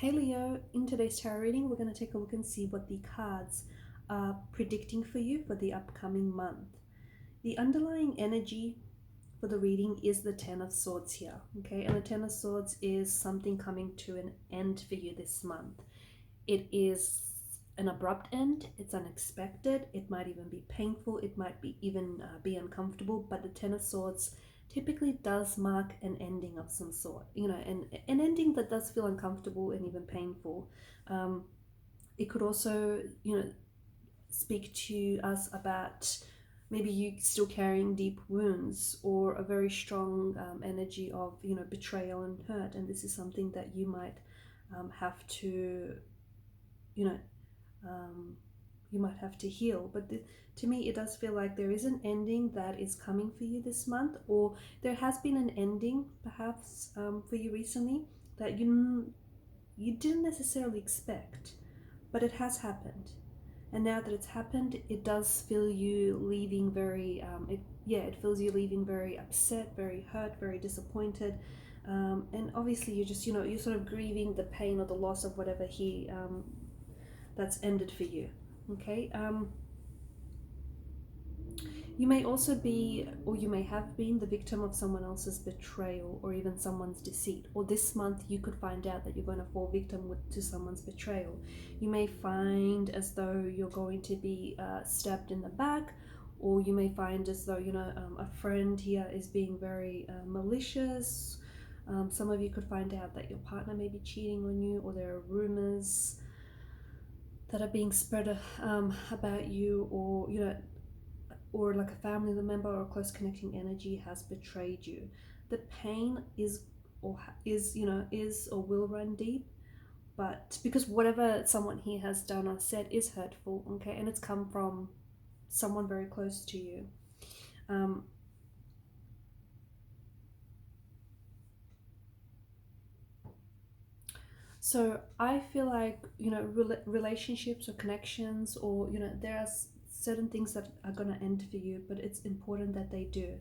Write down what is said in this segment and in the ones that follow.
Hey Leo, in today's tarot reading, we're going to take a look and see what the cards are predicting for you for the upcoming month. The underlying energy for the reading is the Ten of Swords here, okay? And the Ten of Swords is something coming to an end for you this month. It is an abrupt end, it's unexpected, it might even be painful, it might be even be uncomfortable, but the Ten of Swords typically does mark an ending of some sort, and an ending that does feel uncomfortable and even painful. It could also, speak to us about maybe you still carrying deep wounds or a very strong energy of, betrayal and hurt, and this is something that you might have to, you know, you might have to heal. But to me, it does feel like there is an ending that is coming for you this month, or there has been an ending perhaps for you recently that you didn't necessarily expect, but it has happened. And now that it's happened, it does feel you leaving very it feels you leaving very upset, very hurt, very disappointed. And obviously you're just, you're sort of grieving the pain or the loss of whatever that's ended for you. Okay. You may also be, or you may have been, the victim of someone else's betrayal or even someone's deceit. Or this month you could find out that you're going to fall victim to someone's betrayal. You may find as though you're going to be stabbed in the back, or you may find as though, a friend here is being very malicious. Some of you could find out that your partner may be cheating on you, or there are rumors that are being spread about you, or like a family member or a close connecting energy has betrayed you. The pain is or will run deep, but because whatever someone here has done or said is hurtful, okay, and it's come from someone very close to you. So I feel like, relationships or connections, or, there are certain things that are going to end for you, but it's important that they do.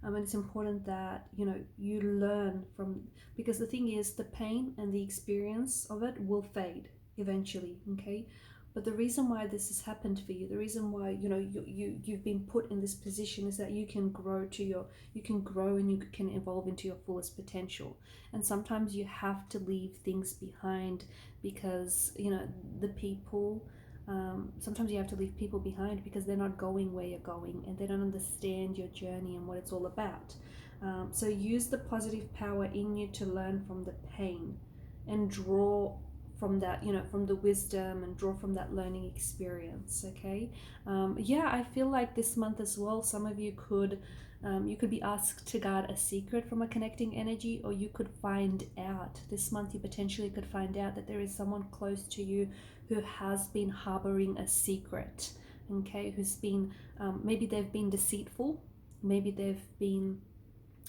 And it's important that, you learn from, because the thing is, the pain and the experience of it will fade eventually, okay? But the reason why this has happened for you, the reason why, you've been put in this position is that you can grow and you can evolve into your fullest potential. And sometimes you have to leave things behind because, the people, sometimes you have to leave people behind because they're not going where you're going and they don't understand your journey and what it's all about. So use the positive power in you to learn from the pain and draw from that, from the wisdom, and draw from that learning experience. Okay. I feel like this month as well, some of you could be asked to guard a secret from a connecting energy, or you could find out this month, you potentially could find out that there is someone close to you who has been harboring a secret, okay, who's been, maybe they've been deceitful, maybe they've been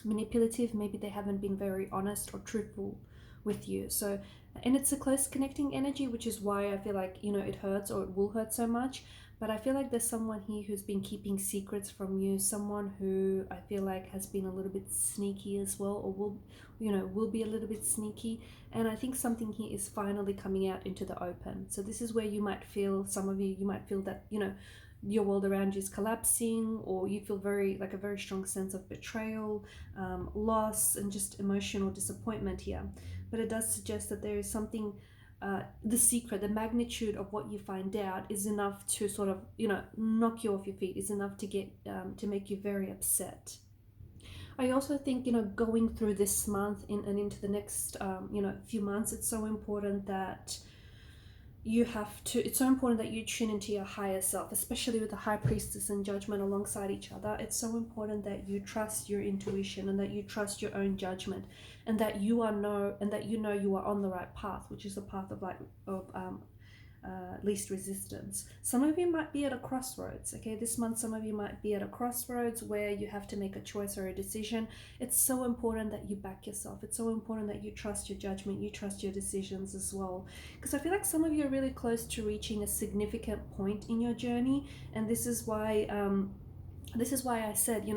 manipulative, maybe they haven't been very honest or truthful with you. So, and it's a close connecting energy, which is why I feel like, it hurts, or it will hurt so much. But I feel like there's someone here who's been keeping secrets from you, someone who I feel like has been a little bit sneaky as well, or will be a little bit sneaky. And I think something here is finally coming out into the open. So this is where you might feel, some of you might feel that, your world around you is collapsing, or you feel a very strong sense of betrayal, loss, and just emotional disappointment here. But it does suggest that there is something, the secret, the magnitude of what you find out is enough to sort of, knock you off your feet, is enough to get, to make you very upset. I also think, going through this month and into the next, few months, it's so important that it's so important that you tune into your higher self, especially with the High Priestess and Judgment alongside each other. It's so important that you trust your intuition and that you trust your own judgment, and that you are on the right path, which is the path of least resistance. Some of you might be at a crossroads, okay? This month, some of you might be at a crossroads where you have to make a choice or a decision. It's so important that you back yourself. It's so important that you trust your judgment, you trust your decisions as well. Because I feel like some of you are really close to reaching a significant point in your journey, and this is why I said,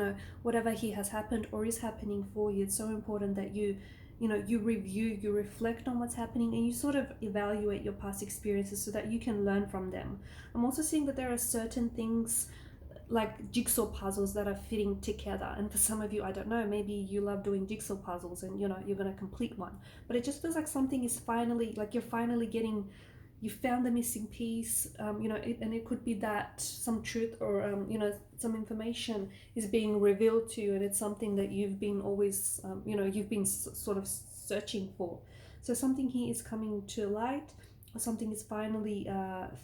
whatever here has happened or is happening for you, it's so important that you you know, you review, you reflect on what's happening, and you sort of evaluate your past experiences so that you can learn from them. I'm also seeing that there are certain things like jigsaw puzzles that are fitting together, and for some of you, I don't know, maybe you love doing jigsaw puzzles and, you know, you're going to complete one, but it just feels like something is finally, like you're finally getting, you found the missing piece, you know, and it could be that some truth or you know, some information is being revealed to you, and it's something that you've been always you know, you've been sort of searching for. So something here is coming to light, or something is finally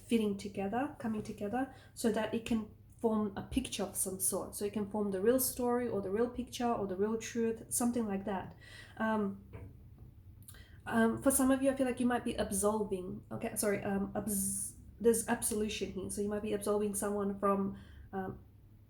fitting together, coming together, so that it can form a picture of some sort. So it can form the real story or the real picture or the real truth, something like that. For some of you, I feel like you might be absolving. Okay, sorry. There's absolution here, so you might be absolving someone from,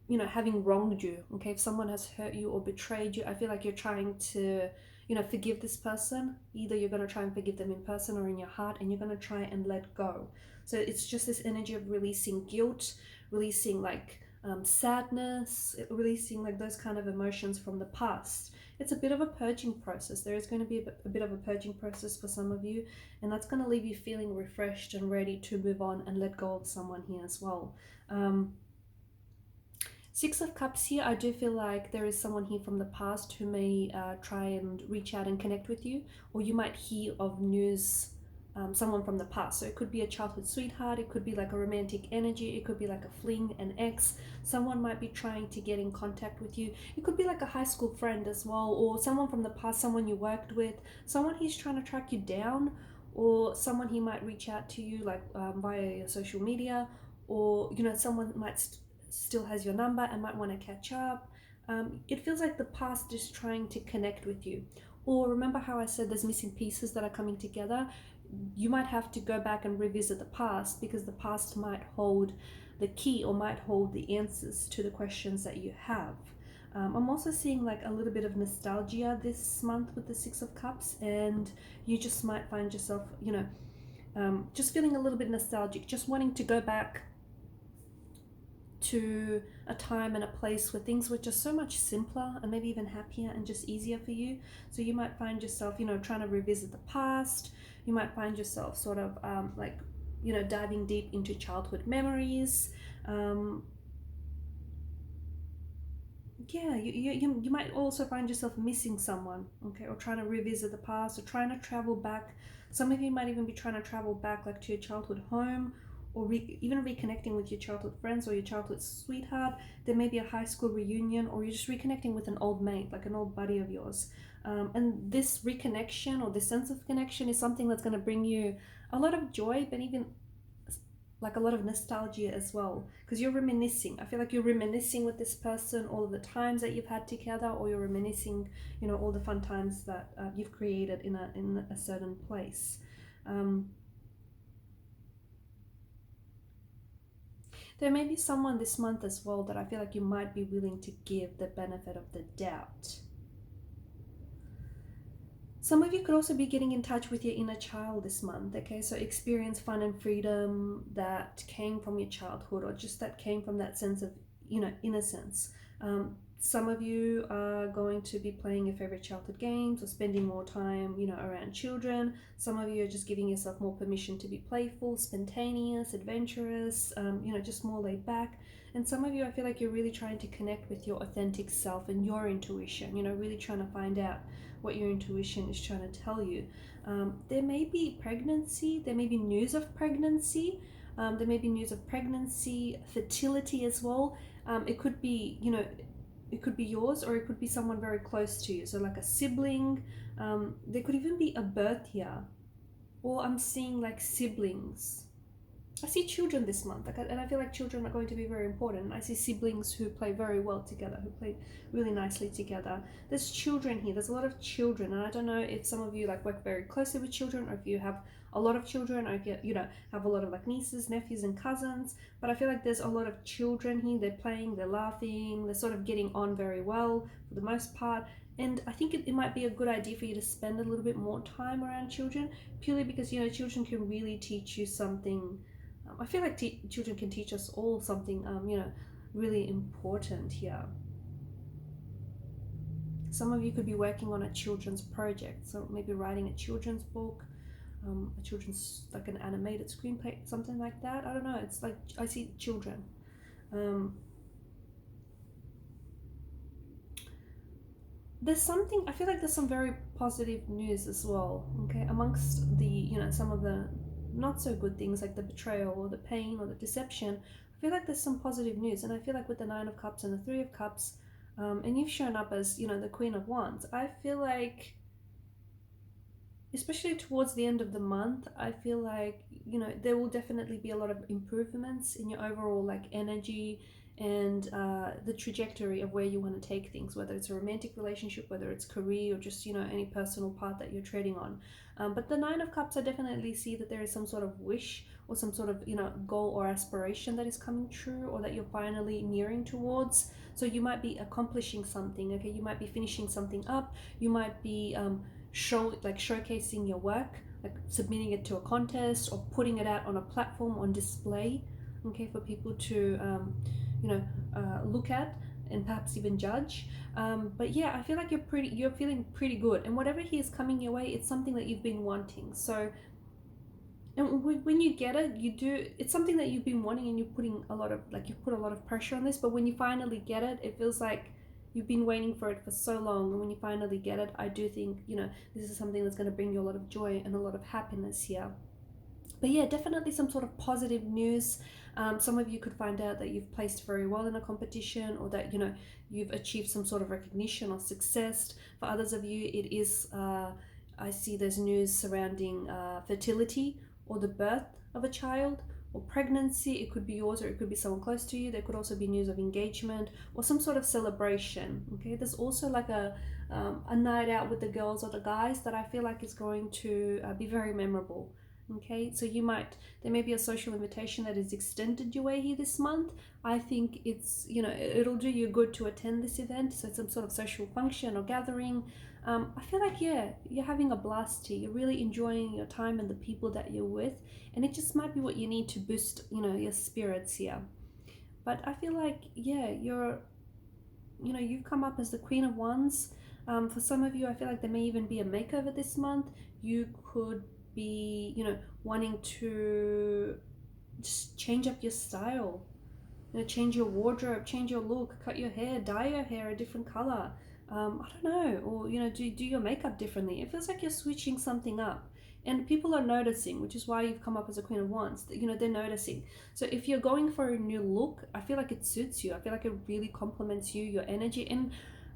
you know, having wronged you. Okay, if someone has hurt you or betrayed you, I feel like you're trying to, you know, forgive this person. Either you're going to try and forgive them in person or in your heart, and you're going to try and let go. So it's just this energy of releasing guilt, releasing like sadness, releasing like those kind of emotions from the past. It's a bit of a purging process. There is going to be a bit of a purging process for some of you, and that's going to leave you feeling refreshed and ready to move on and let go of someone here as well. Six of Cups here, I do feel like there is someone here from the past who may try and reach out and connect with you, or you might hear of news, someone from the past. So it could be a childhood sweetheart, it could be like a romantic energy, it could be like a fling, an ex. Someone might be trying to get in contact with you. It could be like a high school friend as well, or someone from the past, someone you worked with, someone who's trying to track you down, or someone he might reach out to you like via your social media, or, you know, someone might still has your number and might want to catch up. It feels like the past is trying to connect with you. Or remember how I said there's missing pieces that are coming together? You might have to go back and revisit the past, because the past might hold the key or might hold the answers to the questions that you have. I'm also seeing like a little bit of nostalgia this month with the Six of Cups, and you just might find yourself, you know, just feeling a little bit nostalgic, just wanting to go back to a time and a place where things were just so much simpler and maybe even happier and just easier for you. So you might find yourself, you know, trying to revisit the past. You might find yourself sort of like, you know, diving deep into childhood memories. Yeah, you might also find yourself missing someone, okay, or trying to revisit the past, or trying to travel back. Some of you might even be trying to travel back like to your childhood home, or even reconnecting with your childhood friends or your childhood sweetheart. There may be a high school reunion, or you're just reconnecting with an old mate, like an old buddy of yours. And this reconnection or this sense of connection is something that's going to bring you a lot of joy, but even like a lot of nostalgia as well, because you're reminiscing. I feel like you're reminiscing with this person all of the times that you've had together, or you're reminiscing, you know, all the fun times that you've created in a certain place. There may be someone this month as well that I feel like you might be willing to give the benefit of the doubt. Some of you could also be getting in touch with your inner child this month, okay? So experience fun and freedom that came from your childhood, or just that came from that sense of, you know, innocence. Some of you are going to be playing your favorite childhood games, or spending more time, you know, around children. Some of you are just giving yourself more permission to be playful, spontaneous, adventurous, you know, just more laid back. And some of you, I feel like you're really trying to connect with your authentic self and your intuition, you know, really trying to find out what your intuition is trying to tell you. There may be pregnancy, there may be news of pregnancy, there may be news of pregnancy, fertility as well. It could be, you know, it could be yours, or it could be someone very close to you, so like a sibling. There could even be a birth here, or I'm seeing like siblings. I see children this month, like, and I feel like children are going to be very important. I see siblings who play very well together, who play really nicely together. There's children here, there's a lot of children, and I don't know if some of you like work very closely with children, or if you have a lot of children, or if you know, have a lot of like nieces, nephews and cousins, but I feel like there's a lot of children here. They're playing, they're laughing, they're sort of getting on very well for the most part. And I think it might be a good idea for you to spend a little bit more time around children, purely because, you know, children can really teach you something. I feel like children can teach us all something, you know, really important here. some of you could be working on a children's project, so maybe writing a children's book, a children's, like an animated screenplay, something like that. I don't know, it's like I see children. There's something, I feel like there's some very positive news as well, okay, amongst the, you know, some of the not so good things like the betrayal or the pain or the deception. I feel like there's some positive news, and I feel like with the Nine of Cups and the Three of Cups, and you've shown up as, you know, the Queen of Wands, I feel like, especially towards the end of the month, I feel like, you know, there will definitely be a lot of improvements in your overall like energy and the trajectory of where you want to take things, whether it's a romantic relationship, whether it's career, or just, you know, any personal path that you're treading on. But the Nine of Cups, I definitely see that there is some sort of wish or some sort of, you know, goal or aspiration that is coming true, or that you're finally nearing towards. So you might be accomplishing something, okay? You might be finishing something up. You might be showcasing your work, like submitting it to a contest or putting it out on a platform on display, okay, for people to look at and perhaps even judge. But yeah, I feel like you're feeling pretty good, and whatever he is coming your way, it's something that you've been wanting. So, and when you get it, it's something that you've been wanting, and you've put a lot of pressure on this, but when you finally get it, it feels like you've been waiting for it for so long, and when you finally get it, I do think, you know, this is something that's going to bring you a lot of joy and a lot of happiness here. But yeah, definitely some sort of positive news. Some of you could find out that you've placed very well in a competition, or that, you know, you've achieved some sort of recognition or success. For others of you, it is, I see there's news surrounding fertility or the birth of a child or pregnancy. It could be yours, or it could be someone close to you. There could also be news of engagement or some sort of celebration. Okay, there's also like a night out with the girls or the guys that I feel like is going to be very memorable. Okay, so there may be a social invitation that is extended your way here this month. I think it's, you know, it'll do you good to attend this event. So it's some sort of social function or gathering. I feel like, yeah, you're having a blast here. You're really enjoying your time and the people that you're with, and it just might be what you need to boost, you know, your spirits here. But I feel like, yeah, you've come up as the Queen of Wands. For some of you, I feel like there may even be a makeover this month. You could be, you know, wanting to just change up your style, you know, change your wardrobe, change your look, cut your hair, dye your hair a different color. I don't know, or, you know, do your makeup differently. It feels like you're switching something up, and people are noticing, which is why you've come up as a Queen of Wands. You know, they're noticing. So if you're going for a new look, I feel like it suits you. I feel like it really complements you, your energy, and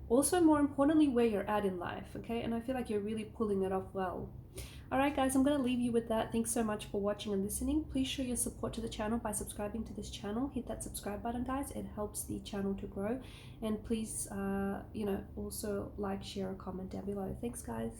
also more importantly, where you're at in life. Okay, and I feel like you're really pulling it off well. Alright guys, I'm going to leave you with that. Thanks so much for watching and listening. Please show your support to the channel by subscribing to this channel. Hit that subscribe button, guys. It helps the channel to grow. And please, also like, share, or comment down below. Thanks, guys.